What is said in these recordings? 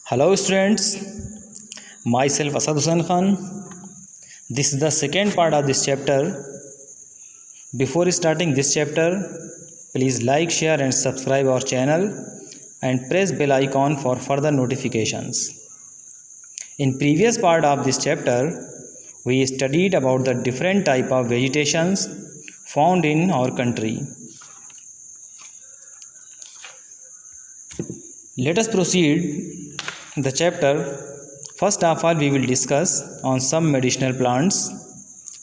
Hello students, myself Asad Hussain Khan. This is the second part of this chapter. Before starting this chapter, please like, share and subscribe our channel and press bell icon for further notifications. In previous part of this chapter, we studied about the different type of vegetations found in our country. Let us proceed the chapter. First of all, we will discuss on some medicinal plants.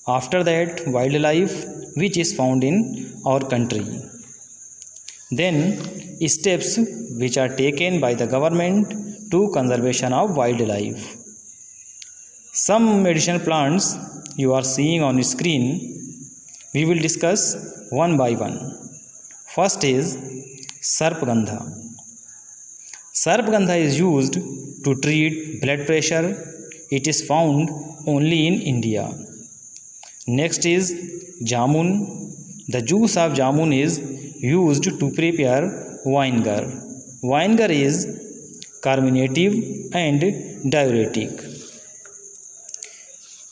After that, wildlife which is found in our country. Then steps which are taken by the government to conservation of wildlife. Some medicinal plants you are seeing on screen, we will discuss one by one. First is Sarpagandha. Sarpagandha is used to treat blood pressure. It is found only in India. Next is Jamun. The juice of Jamun is used to prepare vinegar. Vinegar is carminative and diuretic.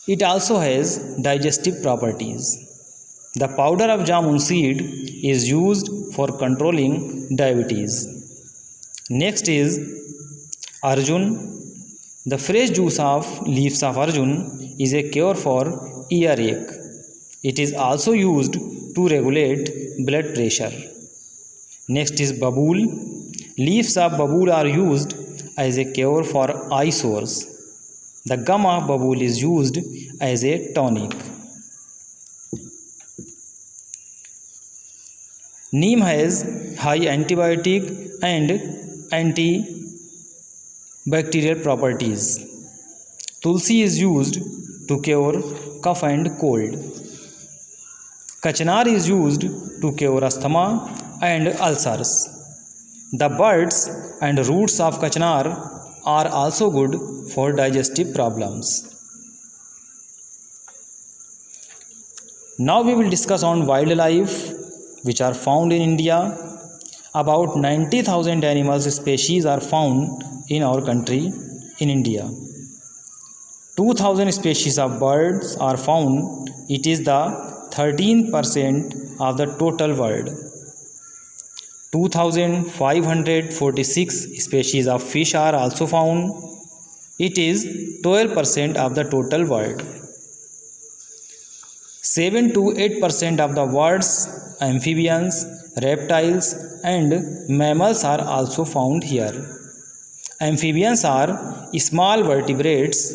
It also has digestive properties. The powder of Jamun seed is used for controlling diabetes. Next is Arjun. The fresh juice of leaves of Arjun is a cure for earache. It is also used to regulate blood pressure. Next is Babul. Leaves of Babul are used as a cure for eye sores. The gum of Babul is used as a tonic. Neem has high antibiotic and antibacterial properties. Tulsi is used to cure cough and cold. Kachanar is used to cure asthma and ulcers. The buds and roots of Kachanar are also good for digestive problems. Now we will discuss on wildlife which are found in India. About 90,000 animals species are found in our country in India. 2,000 species of birds are found. It is the 13% of the total world. 2,546 species of fish are also found. It is 12% of the total world. 7 to 8% of the world's amphibians, reptiles and mammals are also found here. Amphibians are small vertebrates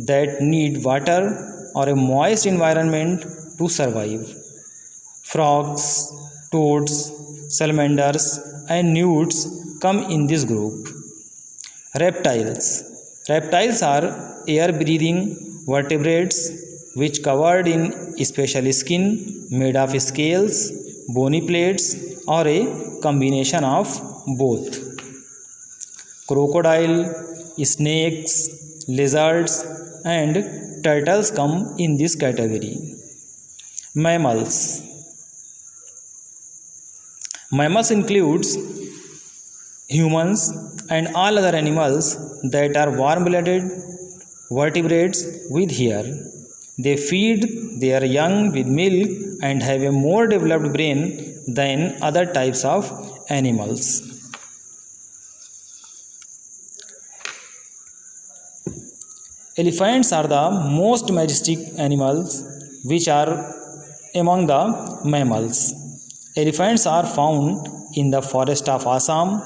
that need water or a moist environment to survive. Frogs, toads, salamanders and newts come in this group. Reptiles are air-breathing vertebrates which covered in special skin made of scales, bony plates or a combination of both. Crocodile, snakes, lizards and turtles come in this category. Mammals includes humans and all other animals that are warm-blooded vertebrates with hair. They feed their young with milk and have a more developed brain than other types of animals. Elephants are the most majestic animals which are among the mammals. Elephants are found in the forest of Assam,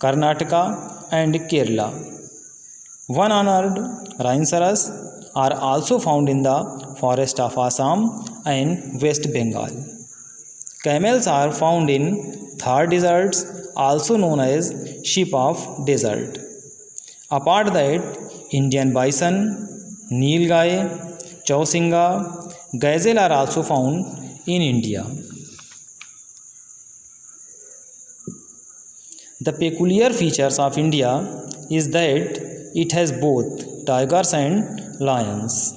Karnataka and Kerala. One-honored rhinoceros are also found in the forest of Assam and West Bengal. Camels are found in Thar deserts, also known as sheep of desert. Apart that, Indian bison, nilgai, chausinga, gazelle are also found in India. The peculiar features of India is that it has both tigers and lions.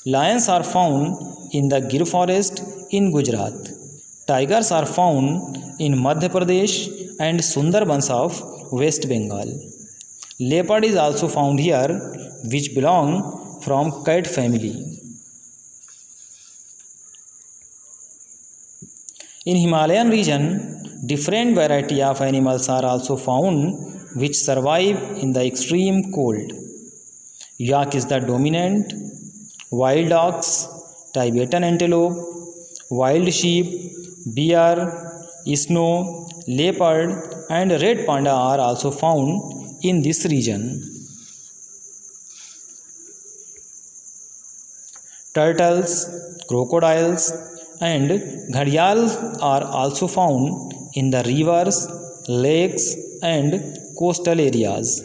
Lions are found in the Gir forest in Gujarat. Tigers are found in Madhya Pradesh and Sundarbans of West Bengal. Leopard is also found here, which belong from cat family. In Himalayan region, different variety of animals are also found which survive in the extreme cold. Yak is the dominant, wild dogs, Tibetan antelope, wild sheep, bear, snow, leopard and red panda are also found in this region. Turtles, crocodiles and gharials are also found in the rivers, lakes and coastal areas.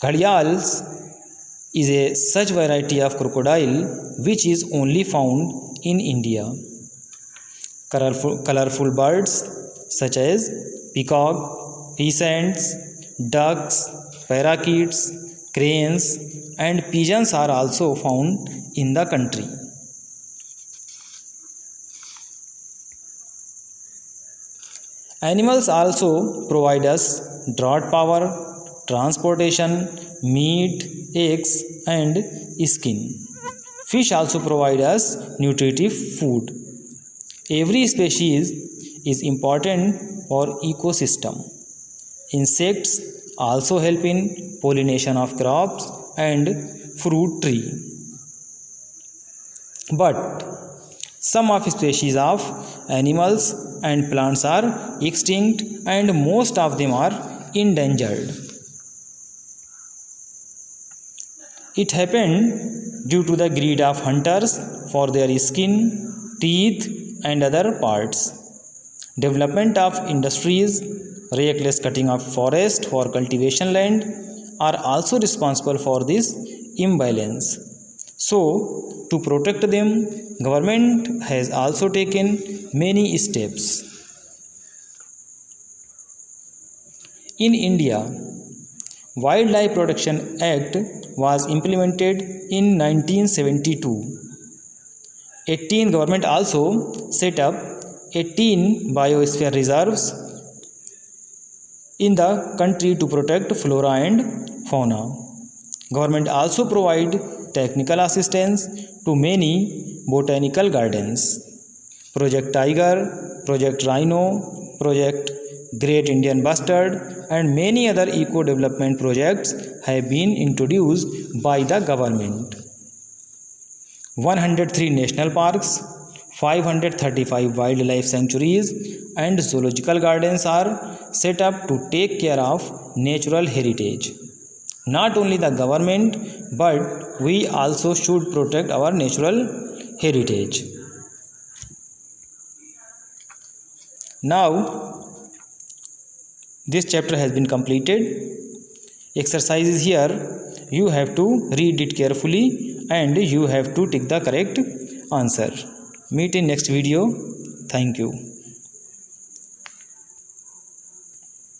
Gharials is a such variety of crocodile which is only found in India. Colorful birds such as peacock, pheasants, ducks, parakeets, cranes and pigeons are also found in the country. Animals also provide us drought power, transportation, meat, eggs and skin. Fish also provide us nutritive food. Every species is important for ecosystem. Insects also help in pollination of crops and fruit tree. But some of species of animals and plants are extinct and most of them are endangered. It happened due to the greed of hunters for their skin, teeth and other parts. Development of industries, reckless cutting of forest for cultivation land are also responsible for this imbalance. So, to protect them, government has also taken many steps. In India, Wildlife Protection Act was implemented in 1972. 18 government also set up 18 biosphere reserves in the country to protect flora and fauna. Government also provide technical assistance to many botanical gardens. Project Tiger, Project Rhino, Project Great Indian Bustard and many other eco-development projects have been introduced by the government. 103 national parks, 535 wildlife sanctuaries and zoological gardens are set up to take care of natural heritage. Not only the government but we also should protect our natural heritage. Now this chapter has been completed. Exercises here. You have to read it carefully and you have to take the correct answer. Meet in next video. Thank you.